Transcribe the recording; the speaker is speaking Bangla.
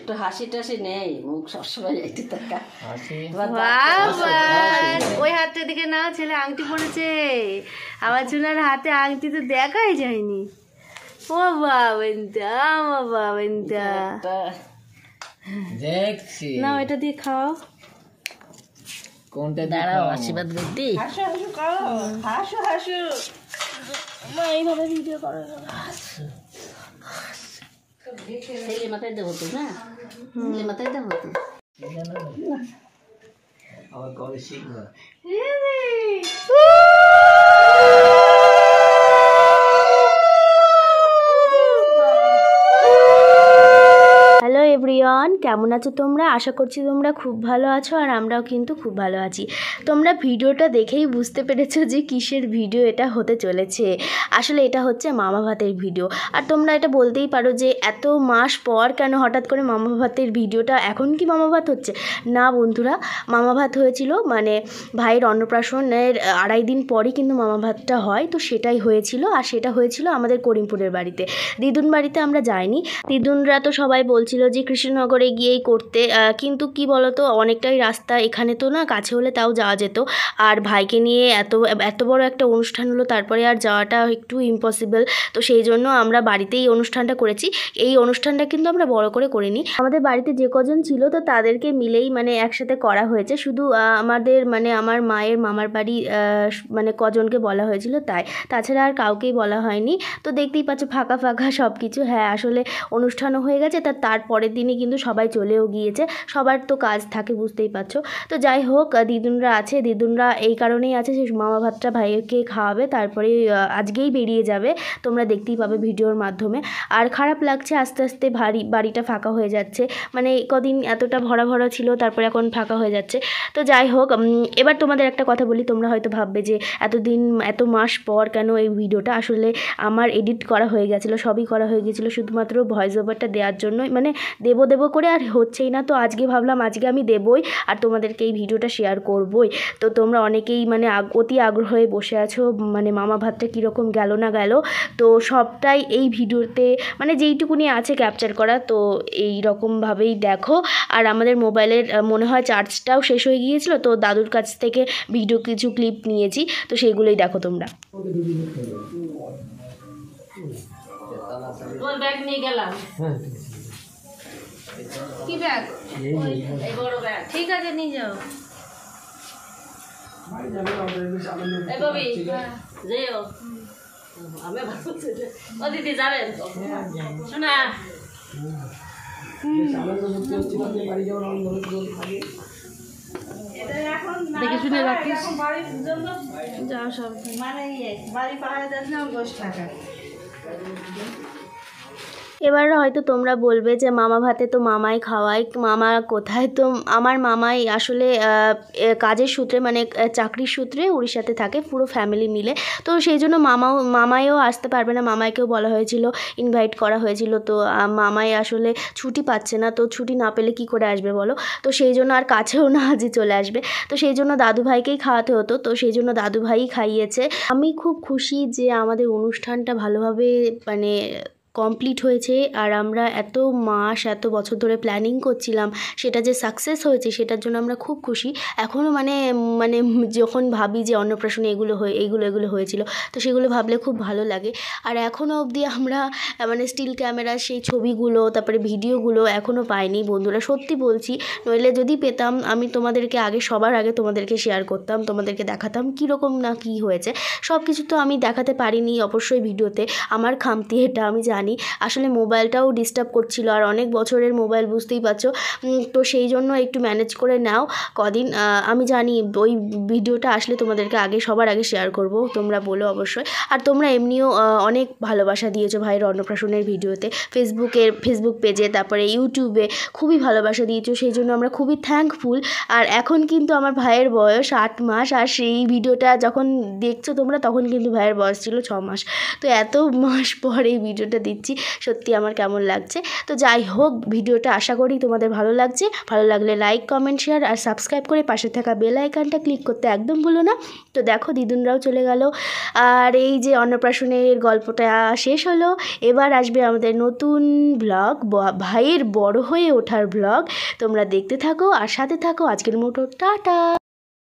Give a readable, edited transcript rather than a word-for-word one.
একটু হাসি টাসি নেই, মুখ সবসময় একটু টাকা। ওই হাতটার দিকে না, ছেলে আংটি পড়েছে, আমার চুনার হাতে আংটি তো দেখাই যায়নি। ও বাবেনটা, আমার বাবেনটা দেখছি না, এটা দিয়ে খাও। কোনটা দাঁড়াও, আশীর্বাদ করতে হাসু হাসু করো, হাসু হাসু মা, এইভাবে ভিডিও করো। ছেলে মাথায় দেবো তো না, ছেলে মাথায় দেবো তো, আবার কবে শিখবো। হ্যালো এভরিওয়ান, কেমন আছো তোমরা? আশা করছি তোমরা খুব ভালো আছো, আর আমরাও কিন্তু খুব ভালো আছি। তোমরা ভিডিওটা দেখেই বুঝতে পেরেছো যে কিসের ভিডিও এটা হতে চলেছে। আসলে এটা হচ্ছে মামা ভাতের ভিডিও। আর তোমরা এটা বলতেই পারো যে এত মাস পর কেন হঠাৎ করে মামা ভাতের ভিডিওটা, এখন কি মামা ভাত হচ্ছে? না বন্ধুরা, মামা ভাত হয়েছিল মানে ভাইয়ের অন্নপ্রাশনের 2.5 দিন পরই কিন্তু মামা ভাতটা হয়। তো সেটাই হয়েছিল, আর সেটা হয়েছিল আমাদের করিমপুরের বাড়িতে। দিদুন বাড়িতে আমরা যাইনি। দিদুনরা তো সবাই বলছিল যে কৃষ্ণনগরে গিয়েই করতে, কিন্তু কি বলতো, অনেকটাই রাস্তা, এখানে তো না, কাছে হলে তাও যাওয়া যেত। আর ভাইকে নিয়ে এত বড় একটা অনুষ্ঠান হলো, তারপরে আর যাওয়াটা একটু ইম্পসিবল। তো সেই জন্য আমরা বাড়িতেই অনুষ্ঠানটা করেছি। এই অনুষ্ঠানটা কিন্তু আমরা বড় করে করিনি। আমাদের বাড়িতে যে কজন ছিল তো তাদেরকে মিলেই মানে একসাথে করা হয়েছে। শুধু আমাদের মানে আমার মায়ের মামার বাড়ি মানে কজনকে বলা হয়েছিল তাই, তাছাড়া আর কাউকেই বলা হয়নি। তো দেখতেই পাচ্ছ ফাঁকা ফাঁকা সব কিছু। হ্যাঁ, আসলে অনুষ্ঠানও হয়ে গেছে, তারপরের দিনই কিন্তু সবাই চলেও গিয়েছে। সবার তো কাজ থাকে, বুঝতেই পারছো। তো যাই হোক, দিদুনরা আছে, দিদুনরা এই কারণেই আছে যে মামা ভাতটা ভাইকে খাওয়াবে, তারপরে আজকেই বেরিয়ে যাবে। তোমরা দেখতেই পাবে ভিডিওর মাধ্যমে। আর খারাপ লাগছে, আস্তে আস্তে বাড়িটা ফাঁকা হয়ে যাচ্ছে। মানে কদিন এতটা ভরা ভরা ছিল, তারপরে এখন ফাঁকা হয়ে যাচ্ছে। তো যাই হোক, এবার তোমাদের একটা কথা বলি। তোমরা হয়তো ভাববে যে এত মাস পর কেন এই ভিডিওটা। আসলে আমার এডিট করা হয়ে গেছিলো, সবই করা হয়ে গেছিলো, শুধুমাত্র ভয়েস ওভারটা দেওয়ার জন্যই, মানে দেবো করে আর হচ্ছেই না। তো আজকে ভাবলাম আজকে আমি দেবই, আর তোমাদেরকে এই ভিডিওটা শেয়ার করবই। তো তোমরা অনেকেই মানে অতি আগ্রহে বসে আছো, মানে মামা ভাতটা কীরকম গেল না গেল। তো সবটাই এই ভিডিওতে মানে যেইটুকুনি আছে ক্যাপচার করা, তো এই রকমভাবেই দেখো। আর আমাদের মোবাইলের মনে হয় চার্জটাও শেষ হয়ে গিয়েছিল, তো দাদুর কাছ থেকে ভিডিও কিছু ক্লিপ নিয়েছি, তো সেইগুলোই দেখো তোমরা। ব্যাগ নিয়ে গেলাম। কি ব্যাগ? এই বড় ব্যাগ। ঠিক আছে, নিয়ে যাও। এই ববি যেও, আমি ভাবছি ও দিদি যাবেন তো শোনা। দেখে শুনে রাখিস, যাও সব। মানে বাড়ি পাহাড়ে যাচ্ছে না, 10 টাকা। এবার হয়তো তোমরা বলবে যে মামা ভাতে তো মামাই খাওয়ায়, মামা কোথায়? তো আমার মামাই আসলে কাজের সূত্রে মানে চাকরির সূত্রে উড়িষ্যাতে থাকে, পুরো ফ্যামিলি মিলে। তো সেই জন্য মামাইও আসতে পারবে না, মামাইকেও বলা হয়েছিল, ইনভাইট করা হয়েছিল। তো মামাই আসলে ছুটি পাচ্ছে না, তো ছুটি না পেলে কি করে আসবে বলো? তো সেই জন্য আর কাছেও না যে চলে আসবে, তো সেই জন্য দাদুভাইকেই খাওয়াতে হতো। তো সেই জন্য দাদুভাই খাইয়েছে। আমি খুব খুশি যে আমাদের অনুষ্ঠানটা ভালোভাবে মানে কমপ্লিট হয়েছে। আর আমরা এত বছর ধরে প্ল্যানিং করছিলাম, সেটা যে সাকসেস হয়েছে সেটার জন্য আমরা খুব খুশি। এখনও মানে যখন ভাবি যে অন্নপ্রাশনে এগুলো হয়েছিল, তো সেগুলো ভাবলে খুব ভালো লাগে। আর এখনও অবধি আমরা মানে স্টিল ক্যামেরা সেই ছবিগুলো, তারপরে ভিডিওগুলো এখনও পাইনি বন্ধুরা, সত্যি বলছি। নইলে যদি পেতাম, আমি তোমাদেরকে সবার আগে তোমাদেরকে শেয়ার করতাম, তোমাদেরকে দেখাতাম কীরকম না কী হয়েছে। সব কিছু তো আমি দেখাতে পারিনি অবশ্যই ভিডিওতে, আমার খামতি এটা আমি জানি। আসলে মোবাইলটাও ডিস্টার্ব করছিল, আর অনেক বছরের মোবাইল, বুঝতেই পারছো। তো সেই জন্য একটু ম্যানেজ করে নাও কদিন। আমি জানি ওই ভিডিওটা আসলে তোমাদেরকে সবার আগে শেয়ার করব, তোমরা বলো অবশ্যই। আর তোমরা এমনিও অনেক ভালোবাসা দিয়েছো ভাইয়ের অন্নপ্রাশনের ভিডিওতে, ফেসবুক পেজে, তারপরে ইউটিউবে খুবই ভালোবাসা দিয়েছো, সেই জন্য আমরা খুবই থ্যাঙ্কফুল। আর এখন কিন্তু আমার ভাইয়ের বয়স 8 মাস, আর সেই ভিডিওটা যখন দেখছো তোমরা তখন কিন্তু ভাইয়ের বয়স ছিল 6 মাস। তো এত মাস পর এই ভিডিওটা দিচ্ছি, দিচ্ছি সত্যি আমার কেমন লাগছে। তো যাই হোক, ভিডিওটা আশা করি তোমাদের ভালো লাগছে। ভালো লাগলে লাইক, কমেন্ট, শেয়ার আর সাবস্ক্রাইব করে পাশে থাকা বেল আইকনটা ক্লিক করতে একদম ভুলো না। তো দেখো দিদুনরাও চলে গেল, আর এই যে অন্নপ্রাশনের গল্পটা শেষ হলো। এবার আসবে আমাদের নতুন ব্লগ, ভাইয়ের বড় হয়ে ওঠার ব্লগ। তোমরা দেখতে থাকো আর সাথে থাকো। আজকের মতো টাটা।